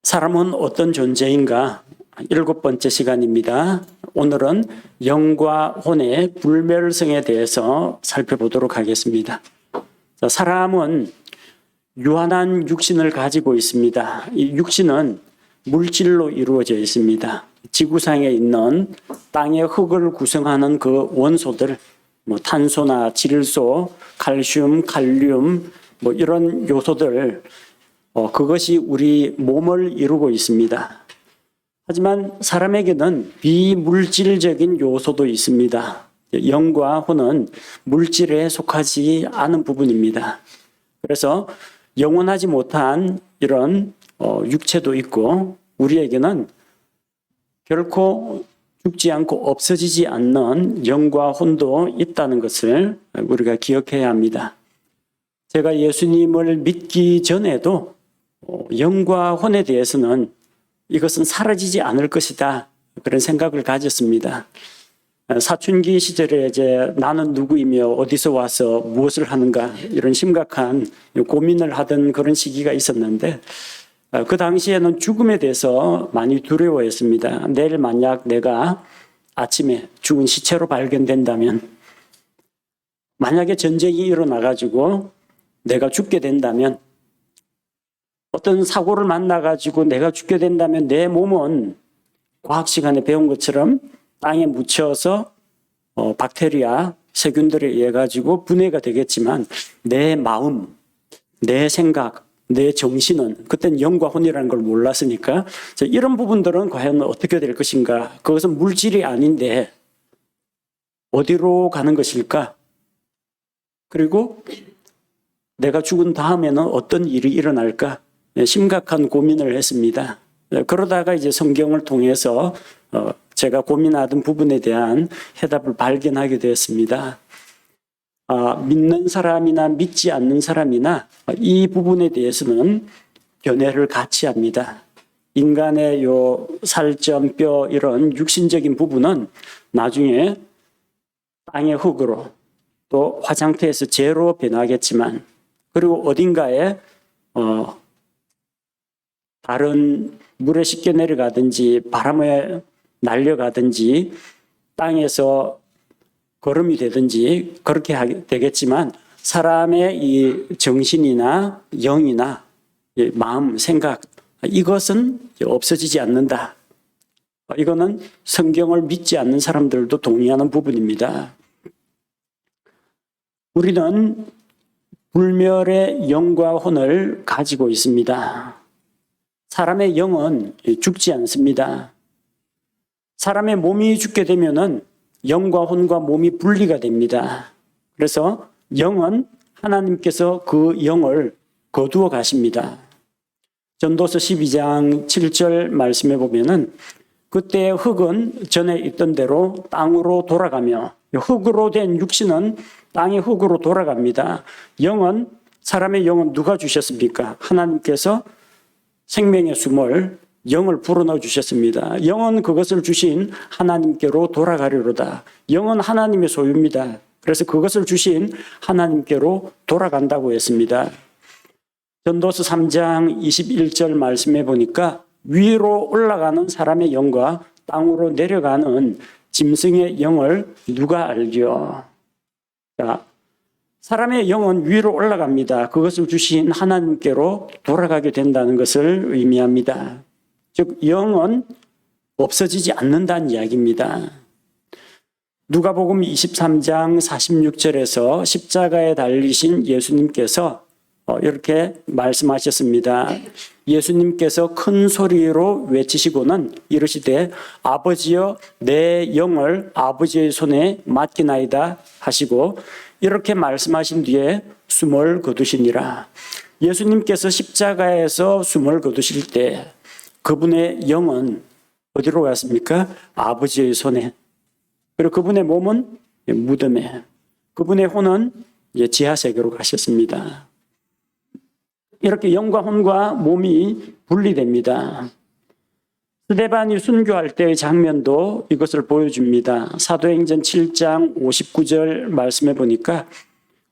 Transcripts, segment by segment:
사람은 어떤 존재인가? 7번째 시간입니다. 오늘은 영과 혼의 불멸성에 대해서 살펴보도록 하겠습니다. 사람은 유한한 육신을 가지고 있습니다. 이 육신은 물질로 이루어져 있습니다. 지구상에 있는 땅의 흙을 구성하는 그 원소들, 탄소나 질소, 칼슘, 칼륨, 이런 요소들, 그것이 우리 몸을 이루고 있습니다. 하지만 사람에게는 비물질적인 요소도 있습니다. 영과 혼은 물질에 속하지 않은 부분입니다. 그래서 영원하지 못한 이런 육체도 있고, 우리에게는 결코 죽지 않고 없어지지 않는 영과 혼도 있다는 것을 우리가 기억해야 합니다. 제가 예수님을 믿기 전에도 영과 혼에 대해서는 이것은 사라지지 않을 것이다, 그런 생각을 가졌습니다. 사춘기 시절에 이제 나는 누구이며 어디서 와서 무엇을 하는가, 이런 심각한 고민을 하던 그런 시기가 있었는데, 그 당시에는 죽음에 대해서 많이 두려워했습니다. 내일 만약 내가 아침에 죽은 시체로 발견된다면, 만약에 전쟁이 일어나가지고 내가 죽게 된다면, 어떤 사고를 만나가지고 내가 죽게 된다면 내 몸은 과학 시간에 배운 것처럼 땅에 묻혀서 박테리아, 세균들에 의해 가지고 분해가 되겠지만, 내 마음, 내 생각, 내 정신은, 그때는 영과 혼이라는 걸 몰랐으니까 이런 부분들은 과연 어떻게 될 것인가, 그것은 물질이 아닌데 어디로 가는 것일까, 그리고 내가 죽은 다음에는 어떤 일이 일어날까, 심각한 고민을 했습니다. 그러다가 이제 성경을 통해서 제가 고민하던 부분에 대한 해답을 발견하게 되었습니다. 믿는 사람이나 믿지 않는 사람이나 이 부분에 대해서는 견해를 같이 합니다. 인간의 요 살점, 뼈, 이런 육신적인 부분은 나중에 땅의 흙으로, 또 화장터에서 재로 변하겠지만, 그리고 어딘가에 다른 물에 쉽게 내려가든지 바람에 날려가든지 땅에서 거름이 되든지 그렇게 하게 되겠지만, 사람의 이 정신이나 영이나 마음, 생각, 이것은 없어지지 않는다. 이거는 성경을 믿지 않는 사람들도 동의하는 부분입니다. 우리는 불멸의 영과 혼을 가지고 있습니다. 사람의 영은 죽지 않습니다. 사람의 몸이 죽게 되면은 영과 혼과 몸이 분리가 됩니다. 그래서 영은 하나님께서 그 영을 거두어 가십니다. 전도서 12장 7절 말씀해 보면은, 그때 흙은 전에 있던 대로 땅으로 돌아가며, 흙으로 된 육신은 땅의 흙으로 돌아갑니다. 영은, 사람의 영은 누가 주셨습니까? 하나님께서 생명의 숨을, 영을 불어넣어 주셨습니다. 영은 그것을 주신 하나님께로 돌아가리로다. 영은 하나님의 소유입니다. 그래서 그것을 주신 하나님께로 돌아간다고 했습니다. 전도서 3장 21절 말씀해 보니까, 위로 올라가는 사람의 영과 땅으로 내려가는 짐승의 영을 누가 알기요? 자, 사람의 영은 위로 올라갑니다. 그것을 주신 하나님께로 돌아가게 된다는 것을 의미합니다. 즉, 영은 없어지지 않는다는 이야기입니다. 누가복음 23장 46절에서 십자가에 달리신 예수님께서 이렇게 말씀하셨습니다. 예수님께서 큰 소리로 외치시고는 이르시되, 아버지여, 내 영을 아버지의 손에 맡기나이다 하시고, 이렇게 말씀하신 뒤에 숨을 거두시니라. 예수님께서 십자가에서 숨을 거두실 때 그분의 영은 어디로 갔습니까? 아버지의 손에. 그리고 그분의 몸은 무덤에, 그분의 혼은 지하세계로 가셨습니다. 이렇게 영과 혼과 몸이 분리됩니다. 스데반이 순교할 때의 장면도 이것을 보여줍니다. 사도행전 7장 59절 말씀해 보니까,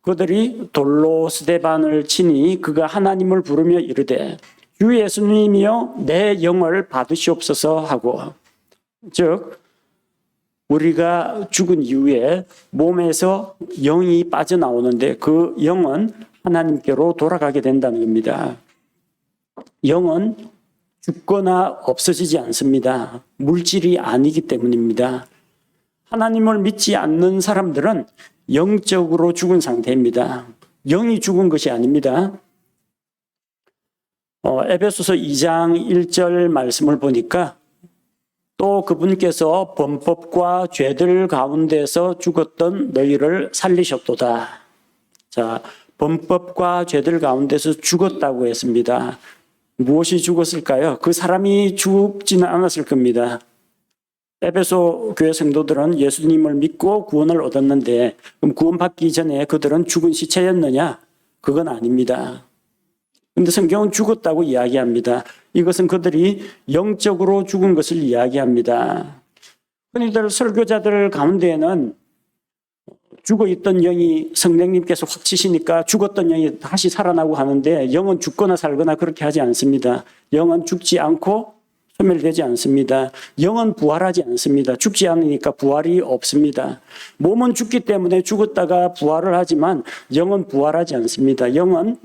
그들이 돌로 스데반을 치니 그가 하나님을 부르며 이르되, 주 예수님이여 내 영을 받으시옵소서 하고, 즉 우리가 죽은 이후에 몸에서 영이 빠져나오는데 그 영은 하나님께로 돌아가게 된다는 겁니다. 영은 죽거나 없어지지 않습니다. 물질이 아니기 때문입니다. 하나님을 믿지 않는 사람들은 영적으로 죽은 상태입니다. 영이 죽은 것이 아닙니다. 에베소서 2장 1절 말씀을 보니까 또 그분께서 범법과 죄들 가운데서 죽었던 너희를 살리셨도다. 자, 범법과 죄들 가운데서 죽었다고 했습니다. 무엇이 죽었을까요? 그 사람이 죽지는 않았을 겁니다. 에베소 교회 성도들은 예수님을 믿고 구원을 얻었는데 그럼 구원받기 전에 그들은 죽은 시체였느냐? 그건 아닙니다. 그런데 성경은 죽었다고 이야기합니다. 이것은 그들이 영적으로 죽은 것을 이야기합니다. 흔히들 설교자들 가운데에는 죽어있던 영이 성령님께서 확 치시니까 죽었던 영이 다시 살아나고 하는데 영은 죽거나 살거나 그렇게 하지 않습니다. 영은 죽지 않고 소멸되지 않습니다. 영은 부활하지 않습니다. 죽지 않으니까 부활이 없습니다. 몸은 죽기 때문에 죽었다가 부활을 하지만 영은 부활하지 않습니다. 영은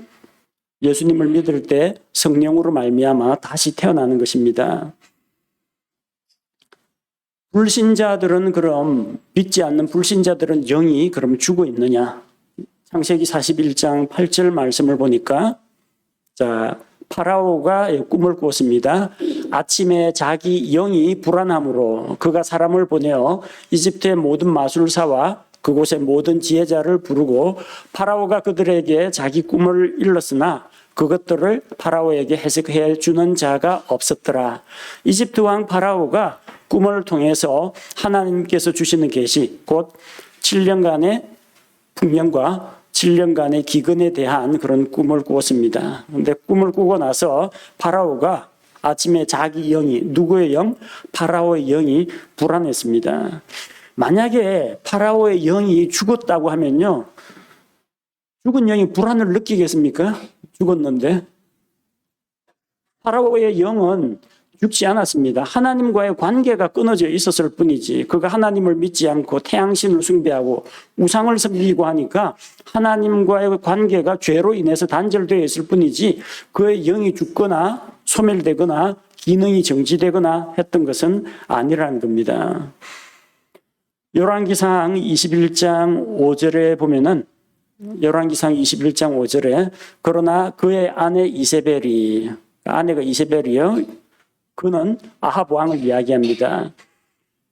예수님을 믿을 때 성령으로 말미암아 다시 태어나는 것입니다. 불신자들은 그럼 믿지 않는 불신자들은 영이 그럼 죽어 있느냐? 창세기 41장 8절 말씀을 보니까 자, 파라오가 꿈을 꿨습니다. 아침에 자기 영이 불안함으로 그가 사람을 보내어 이집트의 모든 마술사와 그곳의 모든 지혜자를 부르고 파라오가 그들에게 자기 꿈을 일렀으나 그것들을 파라오에게 해석해 주는 자가 없었더라. 이집트 왕 파라오가 꿈을 통해서 하나님께서 주시는 계시, 곧 7년간의 풍년과 7년간의 기근에 대한 그런 꿈을 꾸었습니다. 그런데 꿈을 꾸고 나서 파라오가 아침에 자기 영이, 누구의 영? 파라오의 영이 불안했습니다. 만약에 파라오의 영이 죽었다고 하면요, 죽은 영이 불안을 느끼겠습니까? 죽었는데. 파라오의 영은 죽지 않았습니다. 하나님과의 관계가 끊어져 있었을 뿐이지, 그가 하나님을 믿지 않고 태양신을 숭배하고 우상을 섬기고 하니까 하나님과의 관계가 죄로 인해서 단절되어 있을 뿐이지 그의 영이 죽거나 소멸되거나 기능이 정지되거나 했던 것은 아니라는 겁니다. 열왕기상 21장 5절에 보면은, 열왕기상 21장 5절에 그러나 그의 아내 이세벨이, 아내가 이세벨이요, 그는 아합 왕을 이야기합니다.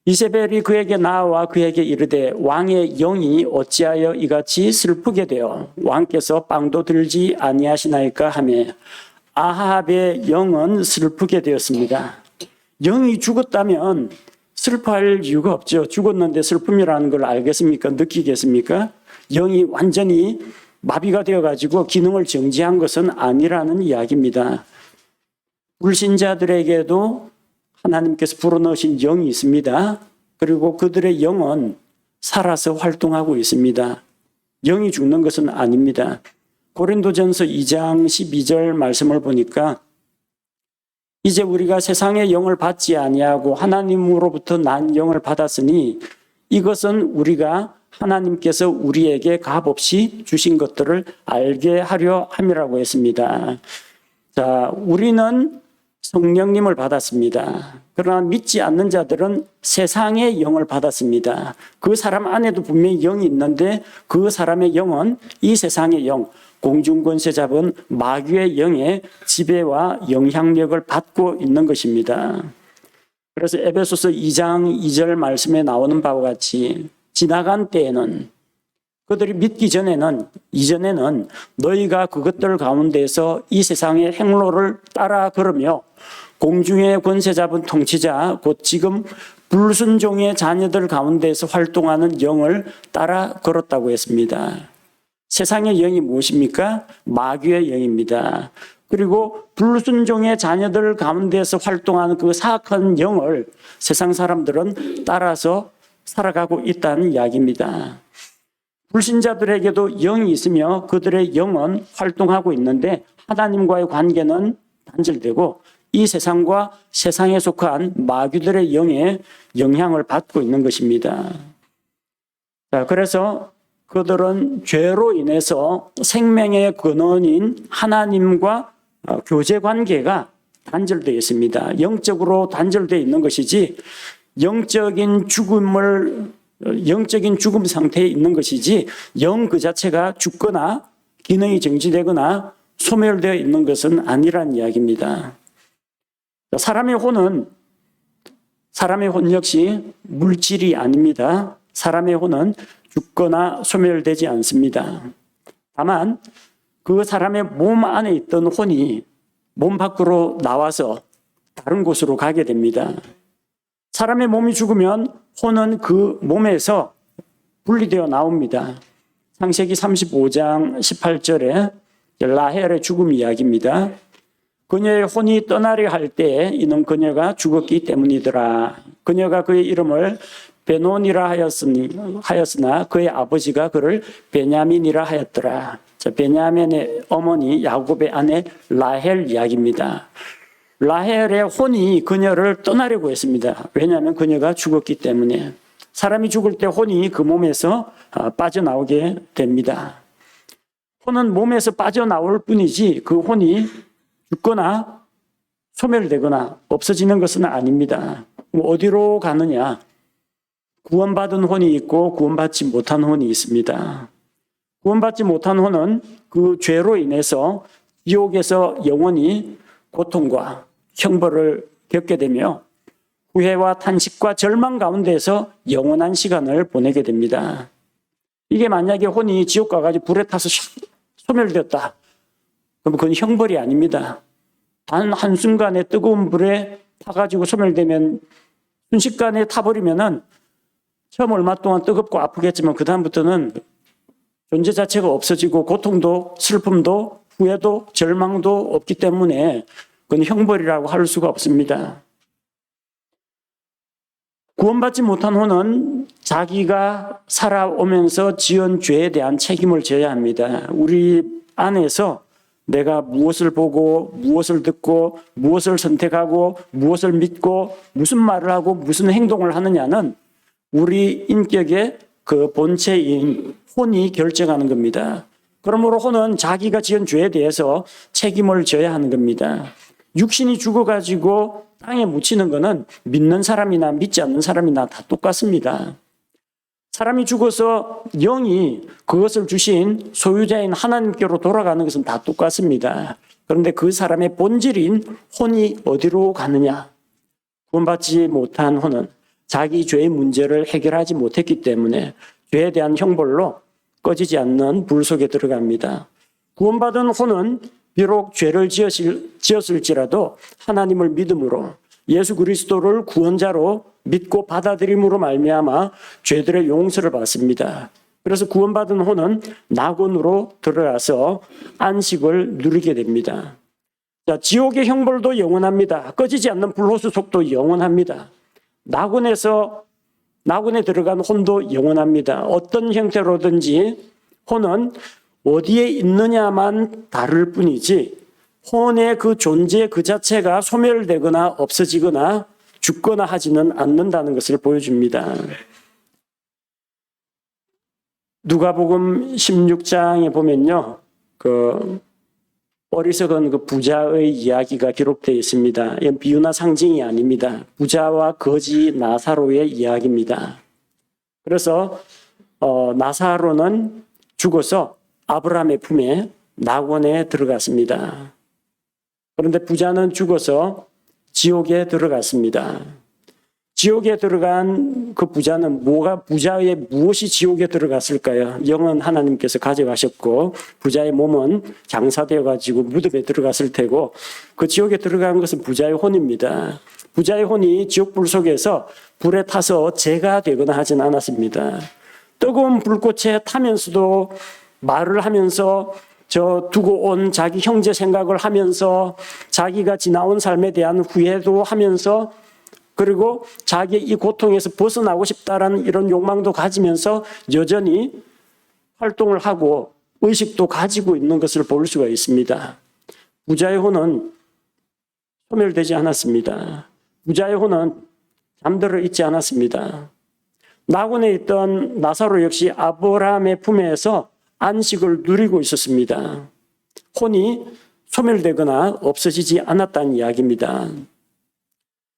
이세벨이 그에게 나와 그에게 이르되 왕의 영이 어찌하여 이같이 슬프게 되어 왕께서 빵도 들지 아니하시나이까 하며, 아합의 영은 슬프게 되었습니다. 영이 죽었다면 슬퍼할 이유가 없죠. 죽었는데 슬픔이라는 걸 알겠습니까? 느끼겠습니까? 영이 완전히 마비가 되어가지고 기능을 정지한 것은 아니라는 이야기입니다. 불신자들에게도 하나님께서 불어넣으신 영이 있습니다. 그리고 그들의 영은 살아서 활동하고 있습니다. 영이 죽는 것은 아닙니다. 고린도전서 2장 12절 말씀을 보니까 이제 우리가 세상의 영을 받지 아니하고 하나님으로부터 난 영을 받았으니 이것은 우리가 하나님께서 우리에게 값없이 주신 것들을 알게 하려 함이라고 했습니다. 자, 우리는 성령님을 받았습니다. 그러나 믿지 않는 자들은 세상의 영을 받았습니다. 그 사람 안에도 분명히 영이 있는데 그 사람의 영은 이 세상의 영, 공중권세 잡은 마귀의 영의 지배와 영향력을 받고 있는 것입니다. 그래서 에베소서 2장 2절 말씀에 나오는 바와 같이 지나간 때에는, 그들이 믿기 전에는, 이전에는 너희가 그것들 가운데서 이 세상의 행로를 따라 걸으며 공중의 권세 잡은 통치자, 곧 지금 불순종의 자녀들 가운데서 활동하는 영을 따라 걸었다고 했습니다. 세상의 영이 무엇입니까? 마귀의 영입니다. 그리고 불순종의 자녀들 가운데서 활동하는 그 사악한 영을 세상 사람들은 따라서 살아가고 있다는 이야기입니다. 불신자들에게도 영이 있으며 그들의 영은 활동하고 있는데 하나님과의 관계는 단절되고 이 세상과 세상에 속한 마귀들의 영에 영향을 받고 있는 것입니다. 자, 그래서 그들은 죄로 인해서 생명의 근원인 하나님과 교제 관계가 단절되어 있습니다. 영적으로 단절되어 있는 것이지 영적인 죽음 상태에 있는 것이지 영 그 자체가 죽거나 기능이 정지되거나 소멸되어 있는 것은 아니란 이야기입니다. 사람의 혼 역시 물질이 아닙니다. 사람의 혼은 죽거나 소멸되지 않습니다. 다만 그 사람의 몸 안에 있던 혼이 몸 밖으로 나와서 다른 곳으로 가게 됩니다. 사람의 몸이 죽으면 혼은 그 몸에서 분리되어 나옵니다. 창세기 35장 18절에 라헬의 죽음 이야기입니다. 그녀의 혼이 떠나려 할 때에 이는 그녀가 죽었기 때문이더라. 그녀가 그의 이름을 베논이라 하였으나 그의 아버지가 그를 베냐민이라 하였더라. 베냐민의 어머니 야곱의 아내 라헬 이야기입니다. 라헬의 혼이 그녀를 떠나려고 했습니다. 왜냐하면 그녀가 죽었기 때문에. 사람이 죽을 때 혼이 그 몸에서 빠져나오게 됩니다. 혼은 몸에서 빠져나올 뿐이지 그 혼이 죽거나 소멸되거나 없어지는 것은 아닙니다. 어디로 가느냐? 구원받은 혼이 있고 구원받지 못한 혼이 있습니다. 구원받지 못한 혼은 그 죄로 인해서 지옥에서 영원히 고통과 형벌을 겪게 되며 후회와 탄식과 절망 가운데서 영원한 시간을 보내게 됩니다. 이게 만약에 혼이 지옥 가가지고 불에 타서 소멸되었다. 그럼 그건 형벌이 아닙니다. 단 한순간에 뜨거운 불에 타가지고 소멸되면 순식간에 타버리면은 처음 얼마 동안 뜨겁고 아프겠지만 그다음부터는 존재 자체가 없어지고 고통도 슬픔도 후회도 절망도 없기 때문에 그건 형벌이라고 할 수가 없습니다. 구원받지 못한 혼은 자기가 살아오면서 지은 죄에 대한 책임을 져야 합니다. 우리 안에서 내가 무엇을 보고 무엇을 듣고 무엇을 선택하고 무엇을 믿고 무슨 말을 하고 무슨 행동을 하느냐는 우리 인격의 그 본체인 혼이 결정하는 겁니다. 그러므로 혼은 자기가 지은 죄에 대해서 책임을 져야 하는 겁니다. 육신이 죽어가지고 땅에 묻히는 것은 믿는 사람이나 믿지 않는 사람이나 다 똑같습니다. 사람이 죽어서 영이 그것을 주신 소유자인 하나님께로 돌아가는 것은 다 똑같습니다. 그런데 그 사람의 본질인 혼이 어디로 가느냐? 구원받지 못한 혼은 자기 죄의 문제를 해결하지 못했기 때문에 죄에 대한 형벌로 꺼지지 않는 불 속에 들어갑니다. 구원받은 혼은 비록 죄를 지었을지라도 하나님을 믿음으로 예수 그리스도를 구원자로 믿고 받아들임으로 말미암아 죄들의 용서를 받습니다. 그래서 구원받은 혼은 낙원으로 들어가서 안식을 누리게 됩니다. 자, 지옥의 형벌도 영원합니다. 꺼지지 않는 불호수 속도 영원합니다. 낙원에 들어간 혼도 영원합니다. 어떤 형태로든지 혼은 어디에 있느냐만 다를 뿐이지 혼의 그 존재 그 자체가 소멸되거나 없어지거나 죽거나 하지는 않는다는 것을 보여줍니다. 누가복음 16장에 보면요, 어리석은 그 부자의 이야기가 기록되어 있습니다. 이건 비유나 상징이 아닙니다. 부자와 거지 나사로의 이야기입니다. 그래서 나사로는 죽어서 아브라함의 품에 낙원에 들어갔습니다. 그런데 부자는 죽어서 지옥에 들어갔습니다. 지옥에 들어간 그 부자는 부자의 무엇이 지옥에 들어갔을까요? 영은 하나님께서 가져가셨고 부자의 몸은 장사되어 가지고 무덤에 들어갔을 테고 그 지옥에 들어간 것은 부자의 혼입니다. 부자의 혼이 지옥불 속에서 불에 타서 재가 되거나 하진 않았습니다. 뜨거운 불꽃에 타면서도 말을 하면서 저 두고 온 자기 형제 생각을 하면서 자기가 지나온 삶에 대한 후회도 하면서 그리고 자기의 이 고통에서 벗어나고 싶다라는 이런 욕망도 가지면서 여전히 활동을 하고 의식도 가지고 있는 것을 볼 수가 있습니다. 부자의 혼은 소멸되지 않았습니다. 부자의 혼은 잠들어 있지 않았습니다. 낙원에 있던 나사로 역시 아브라함의 품에서 안식을 누리고 있었습니다. 혼이 소멸되거나 없어지지 않았다는 이야기입니다.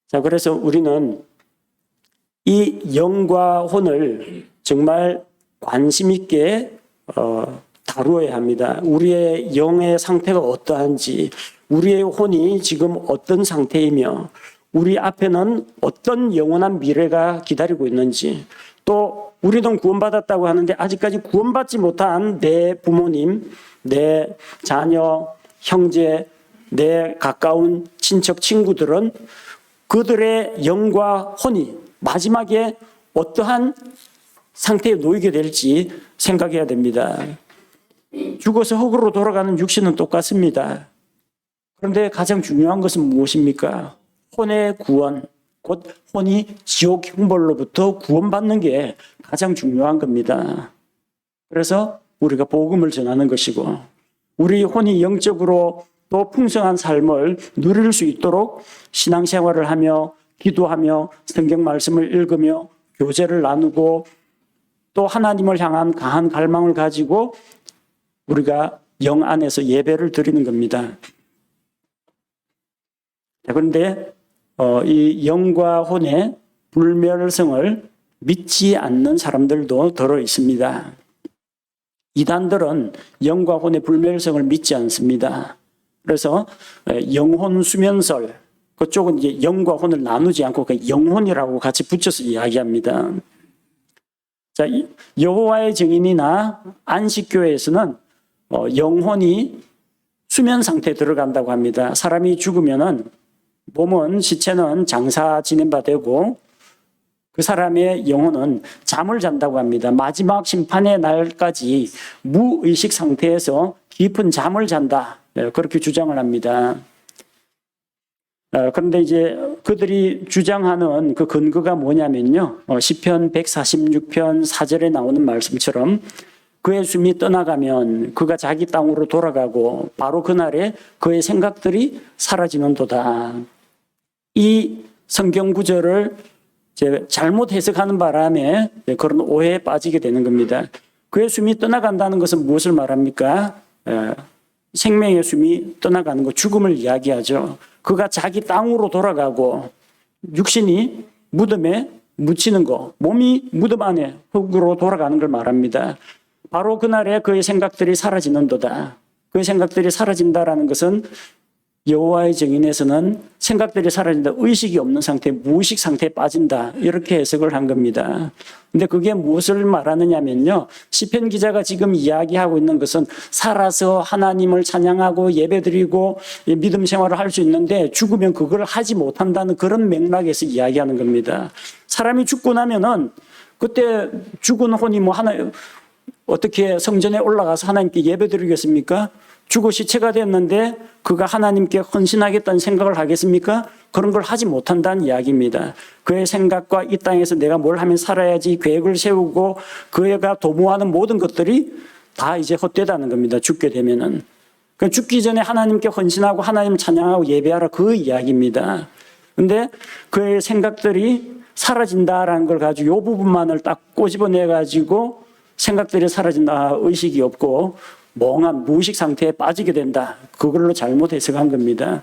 자, 그래서 우리는 이 영과 혼을 정말 관심 있게 다루어야 합니다. 우리의 영의 상태가 어떠한지, 우리의 혼이 지금 어떤 상태이며 우리 앞에는 어떤 영원한 미래가 기다리고 있는지, 또 우리는 구원받았다고 하는데 아직까지 구원받지 못한 내 부모님, 내 자녀, 형제, 내 가까운 친척, 친구들은 그들의 영과 혼이 마지막에 어떠한 상태에 놓이게 될지 생각해야 됩니다. 죽어서 흙으로 돌아가는 육신은 똑같습니다. 그런데 가장 중요한 것은 무엇입니까? 혼의 구원, 곧 혼이 지옥 형벌로부터 구원받는 게 가장 중요한 겁니다. 그래서 우리가 복음을 전하는 것이고, 우리 혼이 영적으로 또 풍성한 삶을 누릴 수 있도록 신앙생활을 하며 기도하며 성경 말씀을 읽으며 교제를 나누고 또 하나님을 향한 강한 갈망을 가지고 우리가 영 안에서 예배를 드리는 겁니다. 그런데 이 영과 혼의 불멸성을 믿지 않는 사람들도 들어 있습니다. 이단들은 영과 혼의 불멸성을 믿지 않습니다. 그래서 영혼 수면설, 그쪽은 이제 영과 혼을 나누지 않고 그 영혼이라고 같이 붙여서 이야기합니다. 자, 여호와의 증인이나 안식교회에서는 영혼이 수면 상태에 들어간다고 합니다. 사람이 죽으면은 몸은, 시체는 장사 지낸 바 되고 그 사람의 영혼은 잠을 잔다고 합니다. 마지막 심판의 날까지 무의식 상태에서 깊은 잠을 잔다. 그렇게 주장을 합니다. 그런데 이제 그들이 주장하는 그 근거가 뭐냐면요. 시편 146편 4절에 나오는 말씀처럼 그의 숨이 떠나가면 그가 자기 땅으로 돌아가고 바로 그날에 그의 생각들이 사라지는도다. 이 성경 구절을 잘못 해석하는 바람에 그런 오해에 빠지게 되는 겁니다. 그의 숨이 떠나간다는 것은 무엇을 말합니까? 생명의 숨이 떠나가는 것, 죽음을 이야기하죠. 그가 자기 땅으로 돌아가고 육신이 무덤에 묻히는 것, 몸이 무덤 안에 흙으로 돌아가는 걸 말합니다. 바로 그날에 그의 생각들이 사라지는도다. 그의 생각들이 사라진다라는 것은 여호와의 증인에서는 생각들이 사라진다, 의식이 없는 상태, 무의식 상태에 빠진다, 이렇게 해석을 한 겁니다. 근데 그게 무엇을 말하느냐면요, 시편 기자가 지금 이야기하고 있는 것은 살아서 하나님을 찬양하고 예배드리고 믿음 생활을 할 수 있는데 죽으면 그걸 하지 못한다는 그런 맥락에서 이야기하는 겁니다. 사람이 죽고 나면은 그때 죽은 혼이 어떻게 성전에 올라가서 하나님께 예배드리겠습니까? 죽어 시체가 됐는데 그가 하나님께 헌신하겠다는 생각을 하겠습니까? 그런 걸 하지 못한다는 이야기입니다. 그의 생각과 이 땅에서 내가 뭘 하면 살아야지 계획을 세우고 그가 도모하는 모든 것들이 다 이제 헛되다는 겁니다. 죽게 되면은. 그러니까 죽기 전에 하나님께 헌신하고 하나님 찬양하고 예배하라, 그 이야기입니다. 근데 그의 생각들이 사라진다라는 걸 가지고 이 부분만을 딱 꼬집어내 가지고 생각들이 사라진다, 의식이 없고 멍한 무의식 상태에 빠지게 된다, 그걸로 잘못 해석한 겁니다.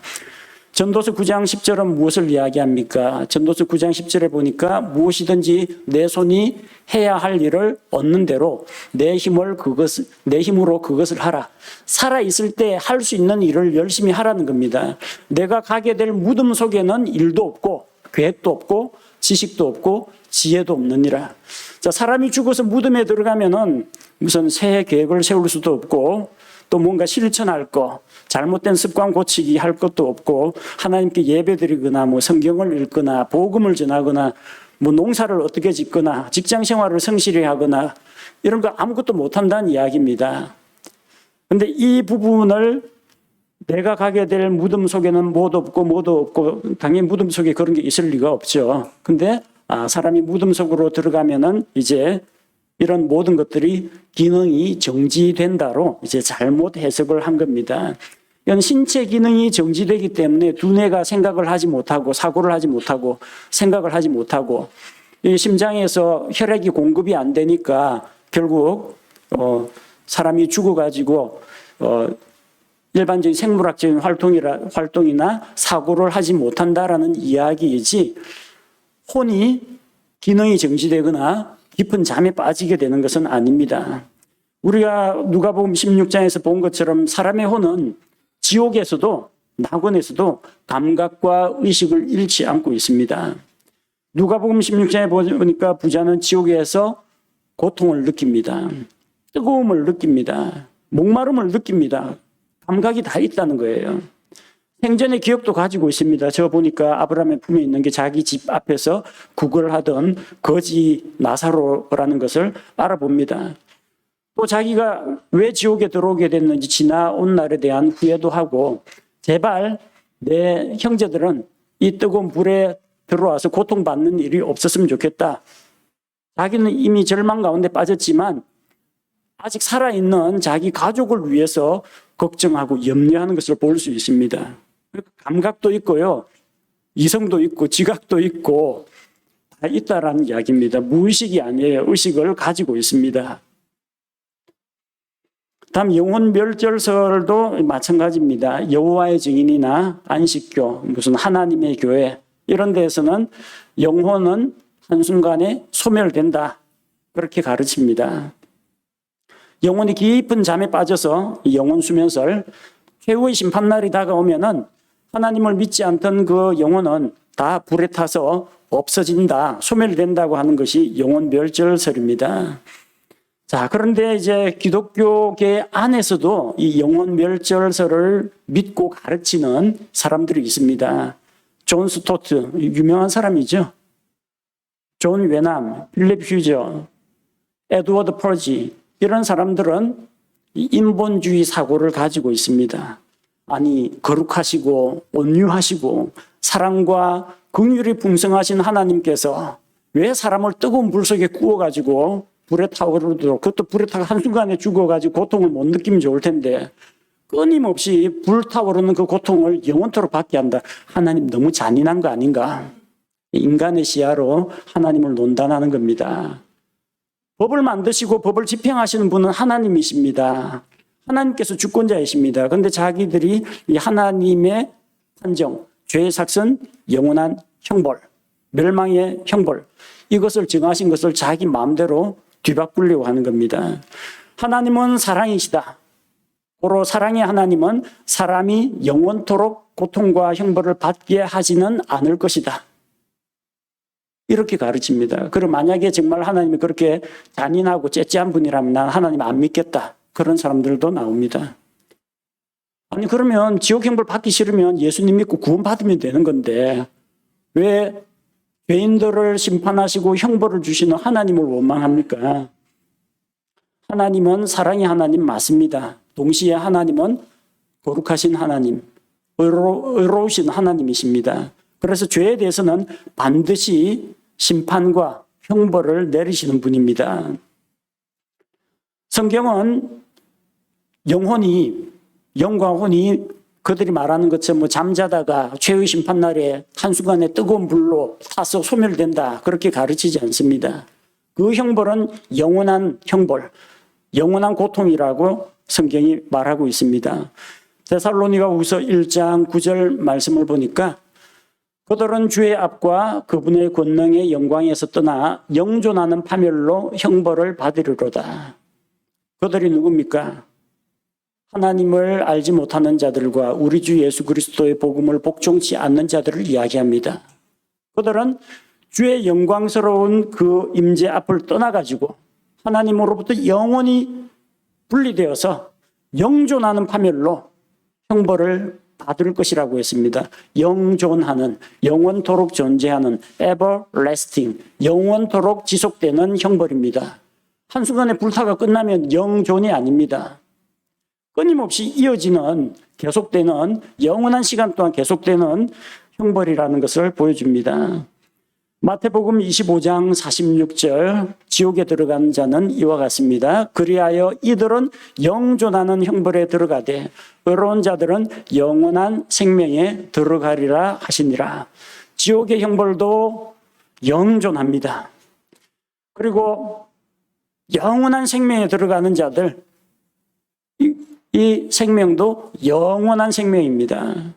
전도서 9장 10절은 무엇을 이야기합니까? 전도서 9장 10절에 보니까 무엇이든지 내 손이 해야 할 일을 얻는 대로 내 힘으로 그것을 하라. 살아있을 때 할 수 있는 일을 열심히 하라는 겁니다. 내가 가게 될 무덤 속에는 일도 없고 계획도 없고 지식도 없고 지혜도 없느니라. 자, 사람이 죽어서 무덤에 들어가면은 무슨 새 계획을 세울 수도 없고 또 뭔가 실천할 거, 잘못된 습관 고치기 할 것도 없고 하나님께 예배드리거나 성경을 읽거나 복음을 전하거나 농사를 어떻게 짓거나 직장 생활을 성실히 하거나 이런 거 아무것도 못한다는 이야기입니다. 그런데 이 부분을 내가 가게 될 무덤 속에는 뭐도 없고 당연히 무덤 속에 그런 게 있을 리가 없죠. 근데 사람이 무덤 속으로 들어가면은 이제 이런 모든 것들이 기능이 정지된다로 이제 잘못 해석을 한 겁니다. 이건 신체 기능이 정지되기 때문에 두뇌가 생각을 하지 못하고 사고를 하지 못하고 생각을 하지 못하고 이 심장에서 혈액이 공급이 안 되니까 결국 사람이 죽어가지고 일반적인 생물학적인 활동이나 사고를 하지 못한다라는 이야기이지 혼이 기능이 정지되거나 깊은 잠에 빠지게 되는 것은 아닙니다. 우리가 누가복음 16장에서 본 것처럼 사람의 혼은 지옥에서도 낙원에서도 감각과 의식을 잃지 않고 있습니다. 누가복음 16장에 보니까 부자는 지옥에서 고통을 느낍니다. 뜨거움을 느낍니다. 목마름을 느낍니다. 감각이 다 있다는 거예요. 생전의 기억도 가지고 있습니다. 저 보니까 아브라함의 품에 있는 게 자기 집 앞에서 구걸하던 거지 나사로라는 것을 알아봅니다. 또 자기가 왜 지옥에 들어오게 됐는지 지나온 날에 대한 후회도 하고 제발 내 형제들은 이 뜨거운 불에 들어와서 고통받는 일이 없었으면 좋겠다. 자기는 이미 절망 가운데 빠졌지만 아직 살아있는 자기 가족을 위해서 걱정하고 염려하는 것을 볼 수 있습니다. 감각도 있고요. 이성도 있고 지각도 있고 다 있다라는 이야기입니다. 무의식이 아니에요. 의식을 가지고 있습니다. 다음 영혼멸절설도 마찬가지입니다. 여호와의 증인이나 안식교, 무슨 하나님의 교회 이런 데에서는 영혼은 한순간에 소멸된다. 그렇게 가르칩니다. 영혼이 깊은 잠에 빠져서 영혼 수면설, 최후의 심판날이 다가오면은 하나님을 믿지 않던 그 영혼은 다 불에 타서 없어진다, 소멸된다고 하는 것이 영혼멸절설입니다. 자, 그런데 이제 기독교계 안에서도 이 영혼멸절설을 믿고 가르치는 사람들이 있습니다. 존 스토트, 유명한 사람이죠. 존 웨남, 필립 휴저, 에드워드 퍼지 이런 사람들은 인본주의 사고를 가지고 있습니다. 아니 거룩하시고 온유하시고 사랑과 긍휼이 풍성하신 하나님께서 왜 사람을 뜨거운 불 속에 구워가지고 불에 타오르도록 그것도 불에 타고 한순간에 죽어가지고 고통을 못 느끼면 좋을 텐데 끊임없이 불타오르는 그 고통을 영원토록 받게 한다. 하나님 너무 잔인한 거 아닌가? 인간의 시야로 하나님을 논단하는 겁니다. 법을 만드시고 법을 집행하시는 분은 하나님이십니다. 하나님께서 주권자이십니다. 그런데 자기들이 이 하나님의 판정, 죄의 삭선, 영원한 형벌, 멸망의 형벌 이것을 정하신 것을 자기 마음대로 뒤바꾸려고 하는 겁니다. 하나님은 사랑이시다. 고로 사랑의 하나님은 사람이 영원토록 고통과 형벌을 받게 하지는 않을 것이다. 이렇게 가르칩니다. 그럼 만약에 정말 하나님이 그렇게 잔인하고 째째한 분이라면 난 하나님 안 믿겠다. 그런 사람들도 나옵니다. 아니 그러면 지옥 형벌 받기 싫으면 예수님 믿고 구원받으면 되는 건데 왜 죄인들을 심판하시고 형벌을 주시는 하나님을 원망합니까? 하나님은 사랑의 하나님 맞습니다. 동시에 하나님은 거룩하신 하나님, 의로우신 하나님이십니다. 그래서 죄에 대해서는 반드시 심판과 형벌을 내리시는 분입니다. 성경은 영과 혼이 그들이 말하는 것처럼 잠자다가 최후의 심판날에 한순간에 뜨거운 불로 타서 소멸된다. 그렇게 가르치지 않습니다. 그 형벌은 영원한 형벌, 영원한 고통이라고 성경이 말하고 있습니다. 데살로니가후서 1장 9절 말씀을 보니까 그들은 주의 앞과 그분의 권능의 영광에서 떠나 영존하는 파멸로 형벌을 받으리로다. 그들이 누굽니까? 하나님을 알지 못하는 자들과 우리 주 예수 그리스도의 복음을 복종치 않는 자들을 이야기합니다. 그들은 주의 영광스러운 그 임재 앞을 떠나가지고 하나님으로부터 영원히 분리되어서 영존하는 파멸로 형벌을 받을 것이라고 했습니다. 영존하는, 영원토록 존재하는 everlasting, 영원토록 지속되는 형벌입니다. 한순간에 불타가 끝나면 영존이 아닙니다. 끊임없이 이어지는, 계속되는, 영원한 시간 동안 계속되는 형벌이라는 것을 보여줍니다. 마태복음 25장 46절 지옥에 들어간 자는 이와 같습니다. 그리하여 이들은 영존하는 형벌에 들어가되 의로운 자들은 영원한 생명에 들어가리라 하시니라. 지옥의 형벌도 영존합니다. 그리고 영원한 생명에 들어가는 자들, 이 생명도 영원한 생명입니다.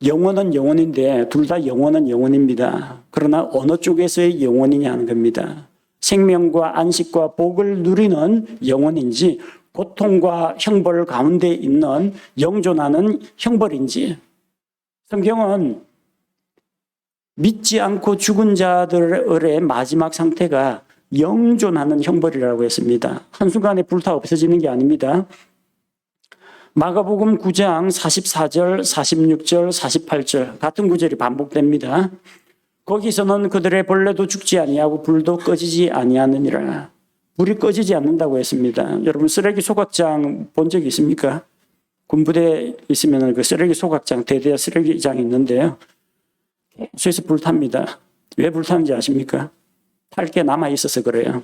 영혼은 영혼인데 둘 다 영혼은 영혼입니다. 그러나 어느 쪽에서의 영혼이냐 하는 겁니다. 생명과 안식과 복을 누리는 영혼인지 고통과 형벌 가운데 있는 영존하는 형벌인지. 성경은 믿지 않고 죽은 자들의 마지막 상태가 영존하는 형벌이라고 했습니다. 한순간에 불타 없어지는 게 아닙니다. 마가복음 9장 44절, 46절, 48절 같은 구절이 반복됩니다. 거기서는 그들의 벌레도 죽지 아니하고 불도 꺼지지 아니하느니라. 불이 꺼지지 않는다고 했습니다. 여러분 쓰레기 소각장 본 적 있습니까? 군부대에 있으면 그 쓰레기 소각장, 대대 쓰레기장이 있는데요. 계속해서 불탑니다. 왜 불타는지 아십니까? 탈 게 남아 있어서 그래요.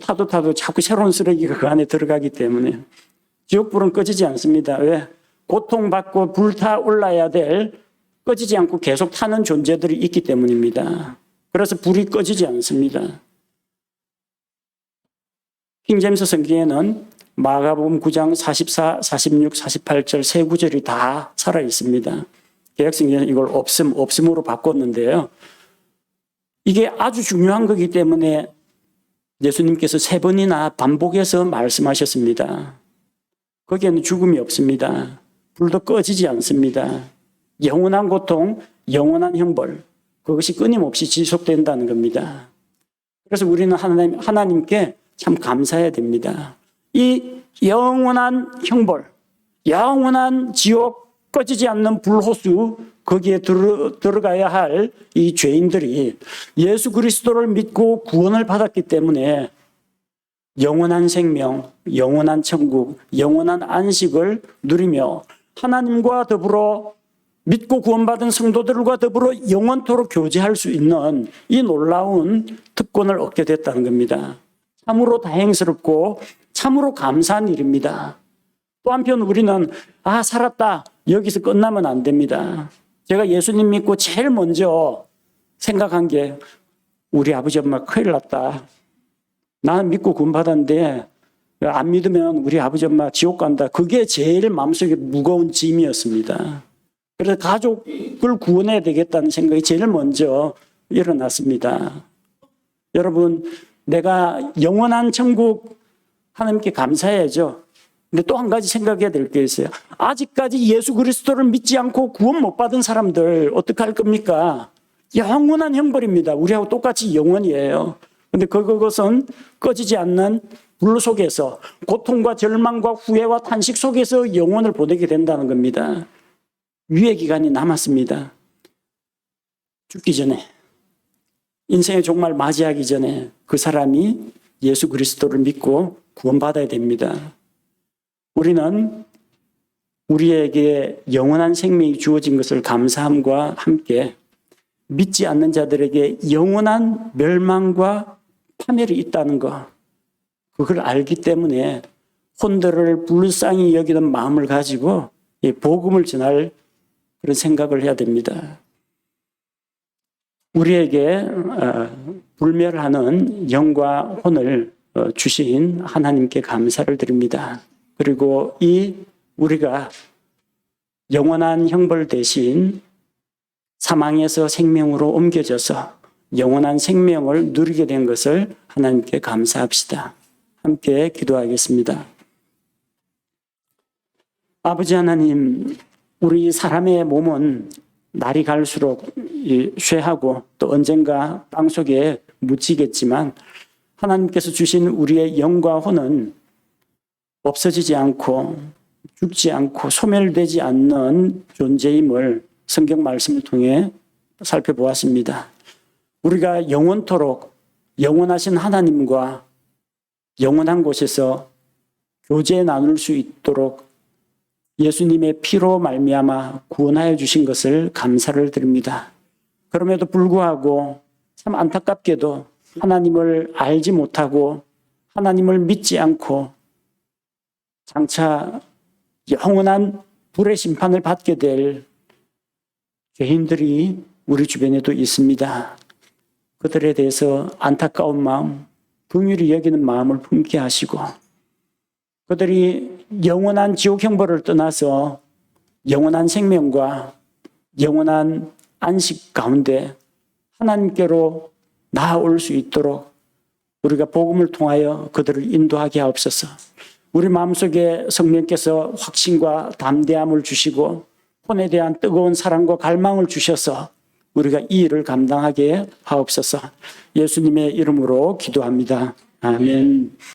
타도 자꾸 새로운 쓰레기가 그 안에 들어가기 때문에. 지옥불은 꺼지지 않습니다. 왜? 고통받고 불타올라야 될 꺼지지 않고 계속 타는 존재들이 있기 때문입니다. 그래서 불이 꺼지지 않습니다. 킹제임스 성경에는 마가복음 9장 44, 46, 48절 세 구절이 다 살아 있습니다. 개역성경은 이걸 없음으로 바꿨는데요. 이게 아주 중요한 거기 때문에 예수님께서 세 번이나 반복해서 말씀하셨습니다. 거기에는 죽음이 없습니다. 불도 꺼지지 않습니다. 영원한 고통, 영원한 형벌, 그것이 끊임없이 지속된다는 겁니다. 그래서 우리는 하나님께 참 감사해야 됩니다. 이 영원한 형벌, 영원한 지옥, 꺼지지 않는 불호수, 거기에 들어가야 할 이 죄인들이 예수 그리스도를 믿고 구원을 받았기 때문에 영원한 생명, 영원한 천국, 영원한 안식을 누리며 하나님과 더불어 믿고 구원받은 성도들과 더불어 영원토록 교제할 수 있는 이 놀라운 특권을 얻게 됐다는 겁니다. 참으로 다행스럽고 참으로 감사한 일입니다. 또 한편 우리는 살았다. 여기서 끝나면 안 됩니다. 제가 예수님 믿고 제일 먼저 생각한 게 우리 아버지 엄마 큰일 났다. 나는 믿고 구원받았는데 안 믿으면 우리 아버지 엄마 지옥 간다. 그게 제일 마음속에 무거운 짐이었습니다. 그래서 가족을 구원해야 되겠다는 생각이 제일 먼저 일어났습니다. 여러분, 내가 영원한 천국 하나님께 감사해야죠. 근데 또 한 가지 생각해야 될 게 있어요. 아직까지 예수 그리스도를 믿지 않고 구원 못 받은 사람들 어떻게 할 겁니까? 영원한 형벌입니다. 우리하고 똑같이 영원이에요. 근데 그것은 꺼지지 않는 불 속에서 고통과 절망과 후회와 탄식 속에서 영혼을 보내게 된다는 겁니다. 유예 기간이 남았습니다. 죽기 전에, 인생의 종말 맞이하기 전에 그 사람이 예수 그리스도를 믿고 구원받아야 됩니다. 우리는 우리에게 영원한 생명이 주어진 것을 감사함과 함께 믿지 않는 자들에게 영원한 멸망과 파멸이 있다는 것, 그걸 알기 때문에 혼들을 불쌍히 여기는 마음을 가지고 복음을 전할 그런 생각을 해야 됩니다. 우리에게 불멸하는 영과 혼을 주신 하나님께 감사를 드립니다. 그리고 우리가 영원한 형벌 대신 사망에서 생명으로 옮겨져서 영원한 생명을 누리게 된 것을 하나님께 감사합시다. 함께 기도하겠습니다. 아버지 하나님, 우리 사람의 몸은 날이 갈수록 쇠하고 또 언젠가 땅속에 묻히겠지만 하나님께서 주신 우리의 영과 혼은 없어지지 않고 죽지 않고 소멸되지 않는 존재임을 성경 말씀을 통해 살펴보았습니다. 우리가 영원토록 영원하신 하나님과 영원한 곳에서 교제 나눌 수 있도록 예수님의 피로 말미암아 구원하여 주신 것을 감사를 드립니다. 그럼에도 불구하고 참 안타깝게도 하나님을 알지 못하고 하나님을 믿지 않고 장차 영원한 불의 심판을 받게 될 죄인들이 우리 주변에도 있습니다. 그들에 대해서 안타까운 마음, 긍휼히 여기는 마음을 품게 하시고 그들이 영원한 지옥 형벌을 떠나서 영원한 생명과 영원한 안식 가운데 하나님께로 나아올 수 있도록 우리가 복음을 통하여 그들을 인도하게 하옵소서. 우리 마음속에 성령께서 확신과 담대함을 주시고 혼에 대한 뜨거운 사랑과 갈망을 주셔서 우리가 이 일을 감당하게 하옵소서. 예수님의 이름으로 기도합니다. 아멘.